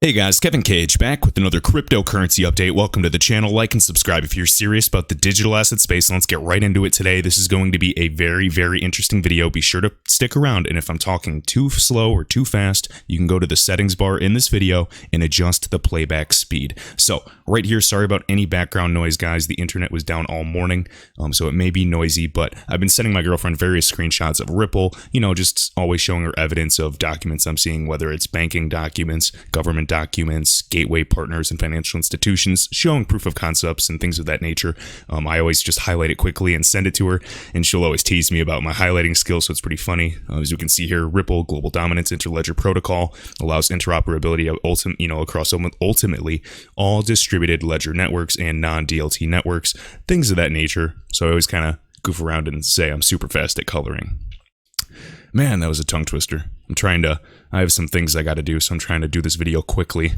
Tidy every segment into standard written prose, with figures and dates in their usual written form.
Hey guys, Kevin Cage back with another cryptocurrency update. Welcome to the channel. Like and subscribe if you're serious about the digital asset space. Let's get right into it today. This is going to be a very interesting video. Be sure to stick around, and if I'm talking too slow or too fast, you can go to the settings bar in this video and adjust the playback speed. So right here, sorry about any background noise, guys. The internet was down all morning, so it may be noisy, but I've been sending my girlfriend various screenshots of Ripple, just always showing her evidence of documents I'm seeing, whether it's banking documents, government documents, gateway partners, and financial institutions, showing proof of concepts and things of that nature. I always just highlight it quickly and send it to her, and she'll always tease me about my highlighting skills, so it's pretty funny. As you can see here, Ripple Global Dominance Interledger Protocol allows interoperability across ultimately all distributed ledger networks and non-DLT networks, things of that nature. So I always kind of goof around and say I'm super fast at coloring. Man, that was a tongue twister. I have some things I got to do, so I'm trying to do this video quickly.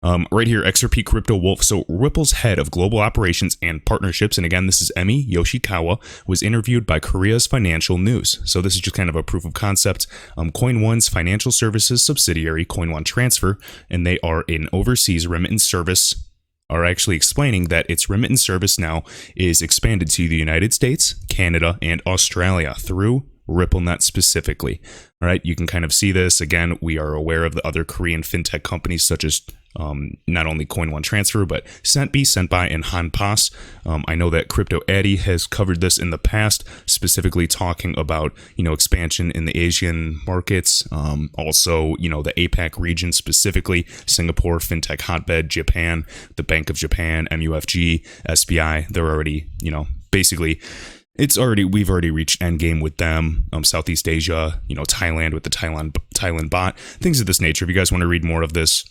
Right here, XRP Crypto Wolf. So Ripple's head of global operations and partnerships, and again, this is Emi Yoshikawa, was interviewed by Korea's Financial News. So this is just kind of a proof of concept. Coin1's financial services subsidiary, Coin1 Transfer, and they are an overseas remittance service, are actually explaining that its remittance service now is expanded to the United States, Canada, and Australia through RippleNet specifically. All right, you can kind of see this. Again, we are aware of the other Korean fintech companies such as not only Coin1 Transfer, but SentBy, and Hanpas. I know that Crypto Addy has covered this in the past, specifically talking about, expansion in the Asian markets. Also, the APAC region specifically, Singapore, fintech hotbed, Japan, the Bank of Japan, MUFG, SBI. They're already, basically, we've already reached endgame with them. Southeast Asia, Thailand with the Thailand bot, things of this nature. If you guys want to read more of this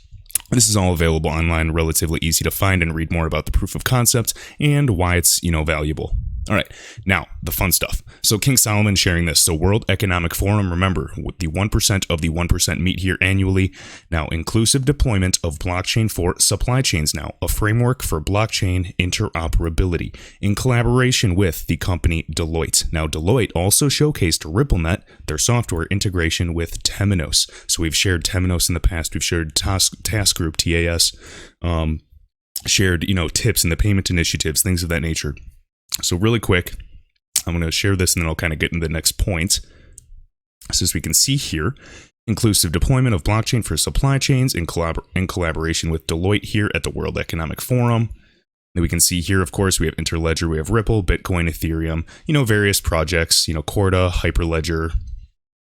is all available online, relatively easy to find, and read more about the proof of concept and why it's, valuable. All right, now the fun stuff. So King Solomon sharing this. So World Economic Forum, remember, with the 1% of the 1% meet here annually. Now, inclusive deployment of blockchain for supply chains now, a framework for blockchain interoperability in collaboration with the company Deloitte. Now, Deloitte also showcased RippleNet, their software integration with Temenos. So we've shared Temenos in the past. We've shared Task Group, TAS, shared, tips in the payment initiatives, things of that nature. So really quick, I'm going to share this and then I'll kind of get into the next point. So as we can see here, inclusive deployment of blockchain for supply chains in collaboration with Deloitte here at the World Economic Forum. Then we can see here, of course, we have Interledger, we have Ripple, Bitcoin, Ethereum, various projects, Corda, Hyperledger,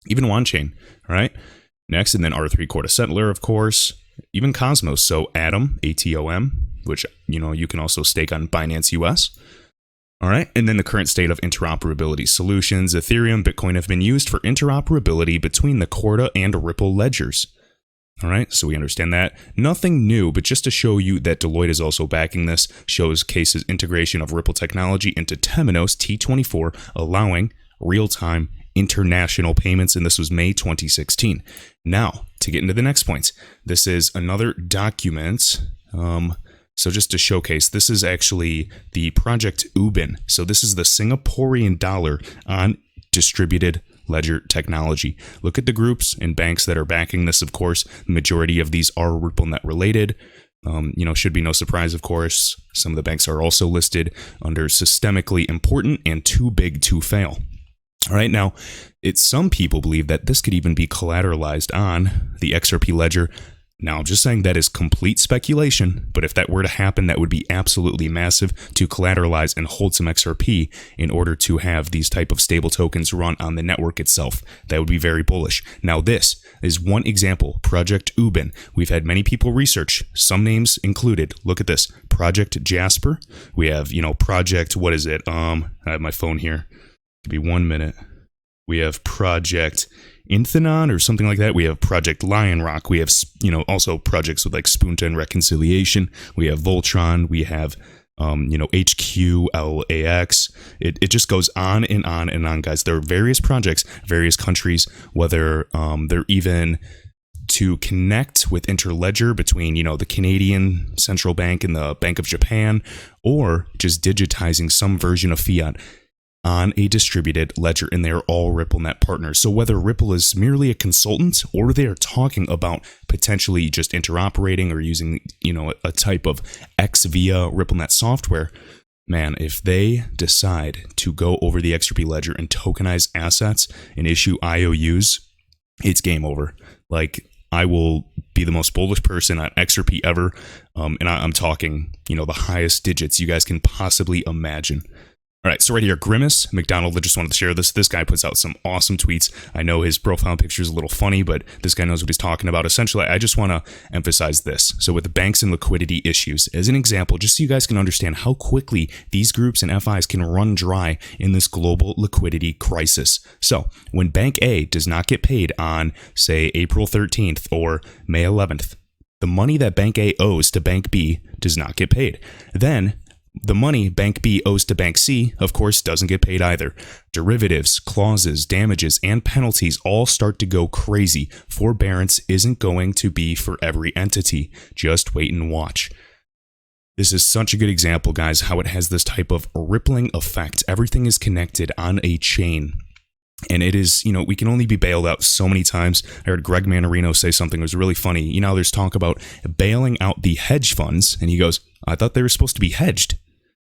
even OneChain, all right? Next, and then R3 Corda Settler, of course, even Cosmos, so Atom, ATOM, which, you can also stake on Binance US. All right, and then the current state of interoperability solutions. Ethereum, Bitcoin have been used for interoperability between the Corda and Ripple ledgers. All right, so we understand that. Nothing new, but just to show you that Deloitte is also backing this, shows cases integration of Ripple technology into Temenos T24, allowing real-time international payments, and this was May 2016. Now, to get into the next points, this is another document. So just to showcase, this is actually the project Ubin. So this is the Singaporean dollar on distributed ledger technology. Look at the groups and banks that are backing this, of course. The majority of these are RippleNet related. Should be no surprise, of course. Some of the banks are also listed under systemically important and too big to fail. All right, now, some people believe that this could even be collateralized on the XRP ledger. Now, I'm just saying that is complete speculation, but if that were to happen, that would be absolutely massive to collateralize and hold some XRP in order to have these type of stable tokens run on the network itself. That would be very bullish. Now, this is one example, Project Ubin. We've had many people research, some names included. Look at this, Project Jasper. We have, Project, what is it? I have my phone here. Give me 1 minute. We have Project Inthanon or something like that. We have Project LionRock. We have, also projects with like Spunta and Reconciliation. We have Voltron. We have, HQLAX. It just goes on and on and on, guys. There are various projects, various countries, whether they're even to connect with Interledger between, the Canadian Central Bank and the Bank of Japan, or just digitizing some version of fiat. on a distributed ledger, and they're all RippleNet partners. So whether Ripple is merely a consultant or they are talking about potentially just interoperating or using, a type of X via RippleNet software, man, if they decide to go over the XRP ledger and tokenize assets and issue IOUs, it's game over. Like, I will be the most bullish person on XRP ever, and I'm talking, the highest digits you guys can possibly imagine. All right, so right here, Grimace McDonald, I just wanted to share this. This guy puts out some awesome tweets. I know his profile picture is a little funny, but this guy knows what he's talking about. Essentially, I just want to emphasize this. So with the banks and liquidity issues, as an example, just so you guys can understand how quickly these groups and FIs can run dry in this global liquidity crisis. So when Bank A does not get paid on, say, April 13th or May 11th, the money that Bank A owes to Bank B does not get paid. Then the money Bank B owes to Bank C, of course, doesn't get paid either. Derivatives, clauses, damages, and penalties all start to go crazy. Forbearance isn't going to be for every entity. Just wait and watch. This is such a good example, guys, how it has this type of rippling effect. Everything is connected on a chain. And it is, we can only be bailed out so many times. I heard Greg Manarino say something that was really funny. There's talk about bailing out the hedge funds. And he goes, I thought they were supposed to be hedged.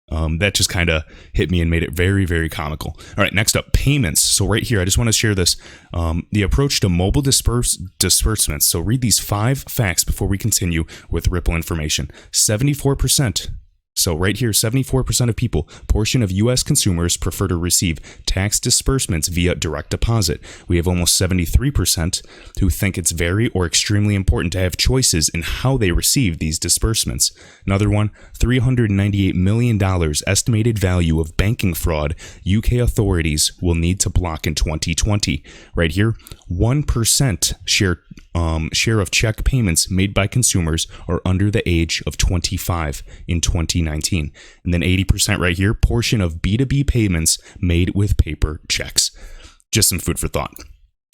That just kind of hit me and made it very, very comical. All right, next up, payments. So right here, I just want to share this. The approach to mobile disbursements. So read these 5 facts before we continue with Ripple information. 74%. So right here, 74% of people, portion of U.S. consumers prefer to receive tax disbursements via direct deposit. We have almost 73% who think it's very or extremely important to have choices in how they receive these disbursements. Another one, $398 million estimated value of banking fraud UK authorities will need to block in 2020. Right here, 1% share of check payments made by consumers are under the age of 25 in 2019. And then 80% right here, portion of B2B payments made with paper checks. Just some food for thought.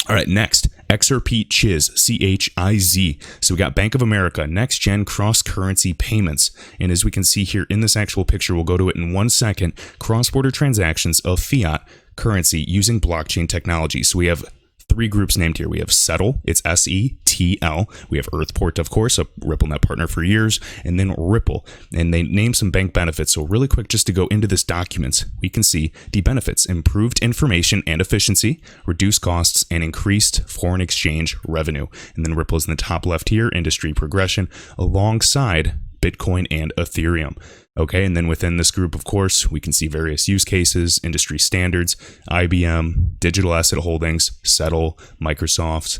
All right, next, XRP Chiz, CHIZ. So we got Bank of America, next gen cross-currency payments. And as we can see here in this actual picture, we'll go to it in 1 second, cross-border transactions of fiat currency using blockchain technology. So we have 3 groups named here. We have Settle, it's SETL. We have Earthport, of course, a RippleNet partner for years, and then Ripple. And they name some bank benefits. So really quick, just to go into this document, we can see the benefits: improved information and efficiency, reduced costs, and increased foreign exchange revenue. And then Ripple is in the top left here, industry progression, alongside Bitcoin and Ethereum. Okay, and then within this group, of course, we can see various use cases, industry standards, IBM, digital asset holdings, Settle, Microsoft,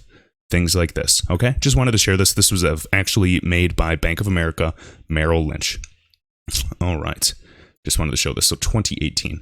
things like this. Okay, just wanted to share this. This was actually made by Bank of America, Merrill Lynch. All right, just wanted to show this. So 2018.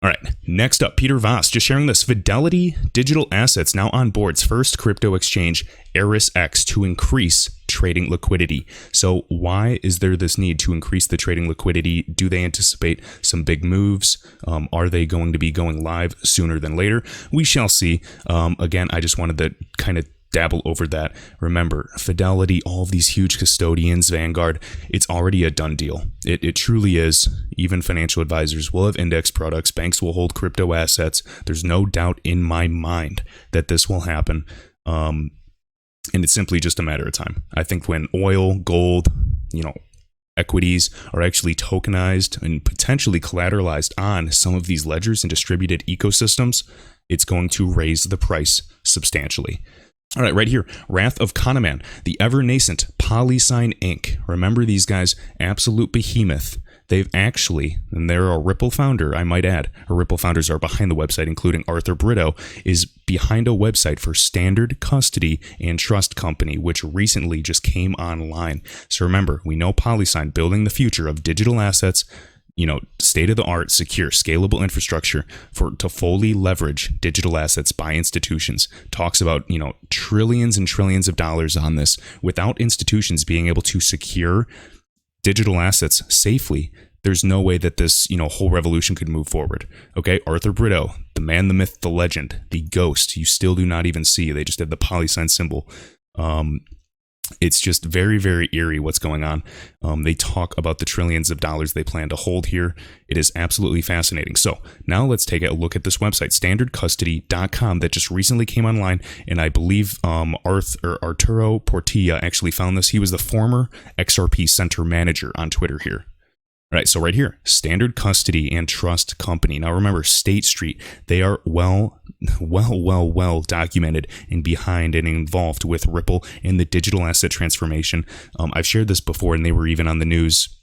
All right, next up, Peter Voss, just sharing this. Fidelity Digital Assets now on board's first crypto exchange, ErisX, to increase trading liquidity. So why is there this need to increase the trading liquidity? Do they anticipate some big moves? Are they going to be going live sooner than later? We shall see. Again, I just wanted to kind of dabble over that. Remember, Fidelity, all of these huge custodians, Vanguard, it's already a done deal. It truly is. Even financial advisors will have index products. Banks will hold crypto assets. There's no doubt in my mind that this will happen. And it's simply just a matter of time. I think when oil, gold, equities are actually tokenized and potentially collateralized on some of these ledgers and distributed ecosystems, it's going to raise the price substantially. All right, right here, Wrath of Kahneman, the ever-nascent Polisign Inc. Remember these guys, absolute behemoth. They've actually, and they're a Ripple founder, I might add, our Ripple founders are behind the website, including Arthur Brito, is behind a website for Standard Custody and Trust Company, which recently just came online. So remember, we know Polisign, building the future of digital assets, state-of-the-art, secure, scalable infrastructure to fully leverage digital assets by institutions. Talks about, trillions and trillions of dollars on this. Without institutions being able to secure digital assets safely, there's no way that this, whole revolution could move forward. Okay, Arthur Brito, the man, the myth, the legend, the ghost, you still do not even see. They just have the Polisign symbol. It's just very, very eerie what's going on. They talk about the trillions of dollars they plan to hold here. It is absolutely fascinating. So now let's take a look at this website, standardcustody.com, that just recently came online. And I believe Arturo Portilla actually found this. He was the former XRP Center manager on Twitter here. All right, so right here, Standard Custody and Trust Company. Now remember, State Street, they are well documented and behind and involved with Ripple and the digital asset transformation. I've shared this before, and they were even on the news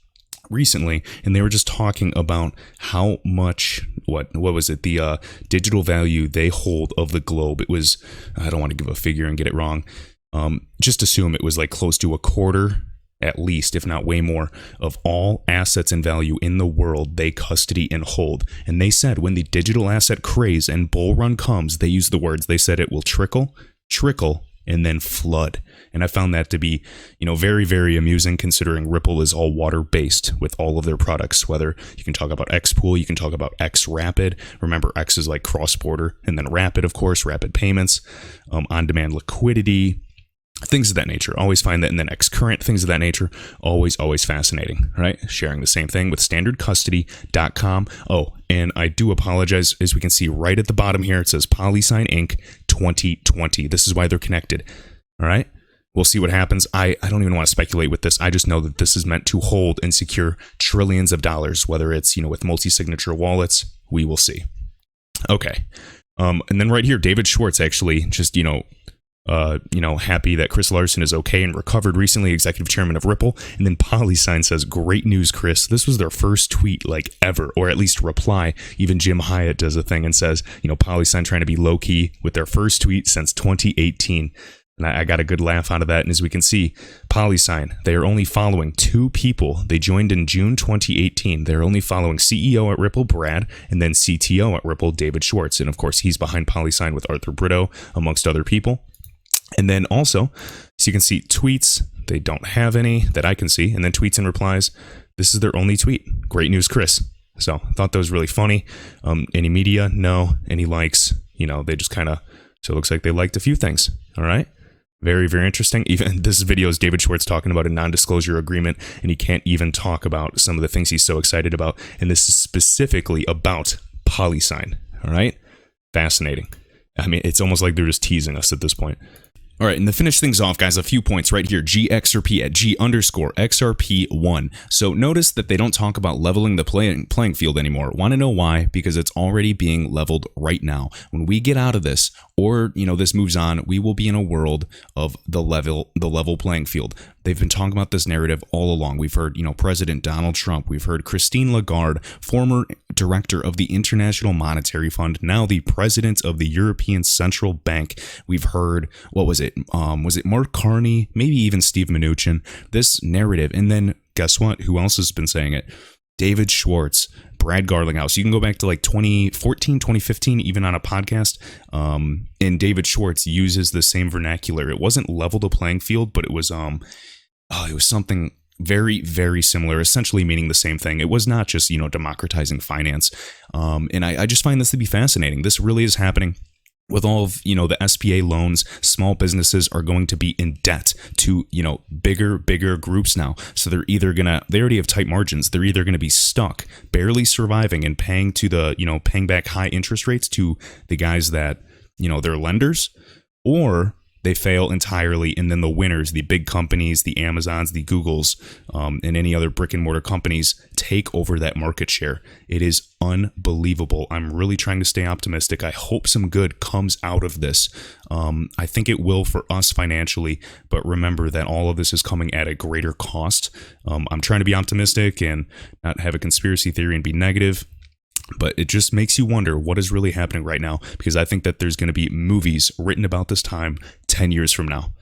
recently, and they were just talking about how much, what was it, the digital value they hold of the globe. It was, I don't want to give a figure and get it wrong, just assume it was like close to a quarter, at least, if not way more, of all assets and value in the world they custody and hold. And they said when the digital asset craze and bull run comes, they use the words, they said it will trickle, and then flood. And I found that to be, very, very amusing, considering Ripple is all water-based with all of their products, whether you can talk about Xpool, you can talk about X Rapid. Remember, X is like cross-border, and then Rapid, of course, rapid payments, on-demand liquidity, things of that nature. Always find that. And then X Current, things of that nature. Always fascinating, right? Sharing the same thing with standardcustody.com. Oh, and I do apologize. As we can see right at the bottom here, it says Polisign Inc. 2020. This is why they're connected. All right. We'll see what happens. I don't even want to speculate with this. I just know that this is meant to hold and secure trillions of dollars, whether it's, with multi-signature wallets. We will see. Okay. And then right here, David Schwartz actually just, happy that Chris Larsen is okay and recovered recently, executive chairman of Ripple. And then Polisign says, great news, Chris. This was their first tweet ever, or at least reply. Even Jim Hyatt does a thing and says, Polisign trying to be low key with their first tweet since 2018. And I got a good laugh out of that. And as we can see, Polisign, they are only following 2 people. They joined in June 2018. They're only following CEO at Ripple, Brad, and then CTO at Ripple, David Schwartz. And of course, he's behind Polisign with Arthur Brito, amongst other people. And then also, so you can see tweets, they don't have any that I can see. And then tweets and replies, this is their only tweet. Great news, Chris. So I thought that was really funny. Any media? No. Any likes? They just kind of, so it looks like they liked a few things. All right. Very, very interesting. Even this video is David Schwartz talking about a non-disclosure agreement, and he can't even talk about some of the things he's so excited about. And this is specifically about Polisign. All right. Fascinating. I mean, it's almost like they're just teasing us at this point. All right, and to finish things off, guys, a few points right here. GXRP at G_XRP1. So notice that they don't talk about leveling the playing field anymore. Want to know why? Because it's already being leveled right now. When we get out of this, or this moves on, we will be in a world of the level playing field. They've been talking about this narrative all along. We've heard, President Donald Trump. We've heard Christine Lagarde, former director of the International Monetary Fund, now the president of the European Central Bank. We've heard, what was it? Was it Mark Carney? Maybe even Steve Mnuchin. This narrative. And then guess what? Who else has been saying it? David Schwartz, Brad Garlinghouse. You can go back to 2014, 2015, even on a podcast. And David Schwartz uses the same vernacular. It wasn't level the playing field, but it was something very, very similar, essentially meaning the same thing. It was not just, democratizing finance. And I just find this to be fascinating. This really is happening. With all of, the SBA loans, small businesses are going to be in debt to, bigger groups now. So they're either they already have tight margins. They're either going to be stuck, barely surviving and paying to paying back high interest rates to the guys that, they're lenders, or they fail entirely, and then the winners, the big companies, the Amazons, the Googles, and any other brick and mortar companies take over that market share. It is unbelievable. I'm really trying to stay optimistic. I hope some good comes out of this. I think it will for us financially, but remember that all of this is coming at a greater cost. I'm trying to be optimistic and not have a conspiracy theory and be negative. But it just makes you wonder what is really happening right now, because I think that there's going to be movies written about this time 10 years from now.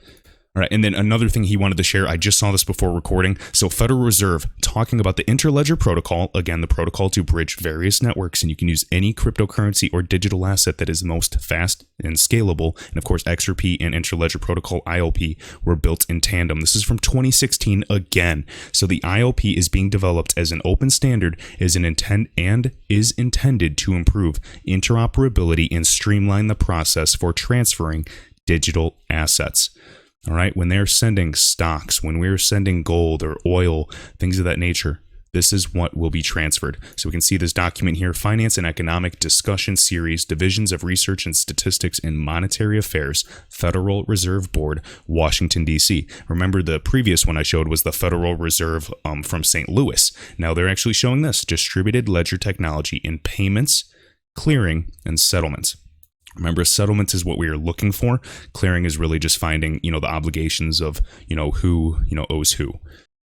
All right, and then another thing he wanted to share, I just saw this before recording. So Federal Reserve talking about the Interledger Protocol, again, the protocol to bridge various networks, and you can use any cryptocurrency or digital asset that is most fast and scalable. And of course, XRP and Interledger Protocol, ILP, were built in tandem. This is from 2016 again. So the ILP is being developed as an open standard is intended to improve interoperability and streamline the process for transferring digital assets. All right, when they're sending stocks, when we're sending gold or oil, things of that nature, this is what will be transferred. So we can see this document here, Finance and Economic Discussion Series, Divisions of Research and Statistics in Monetary Affairs, Federal Reserve Board, Washington, D.C. Remember, the previous one I showed was the Federal Reserve from St. Louis. Now they're actually showing this, Distributed Ledger Technology in Payments, Clearing, and Settlements. Remember, settlements is what we are looking for. Clearing is really just finding, the obligations of, who, owes who.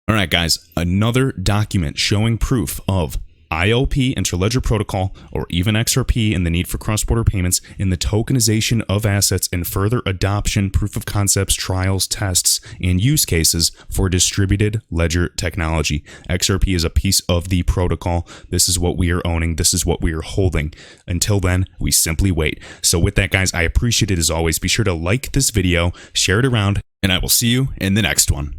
All right, guys, another document showing proof of IOP, Interledger Protocol, or even XRP, and the need for cross-border payments in the tokenization of assets and further adoption, proof of concepts, trials, tests, and use cases for distributed ledger technology. XRP is a piece of the protocol. This is what we are owning. This is what we are holding. Until then, we simply wait. So with that, guys, I appreciate it as always. Be sure to like this video, share it around, and I will see you in the next one.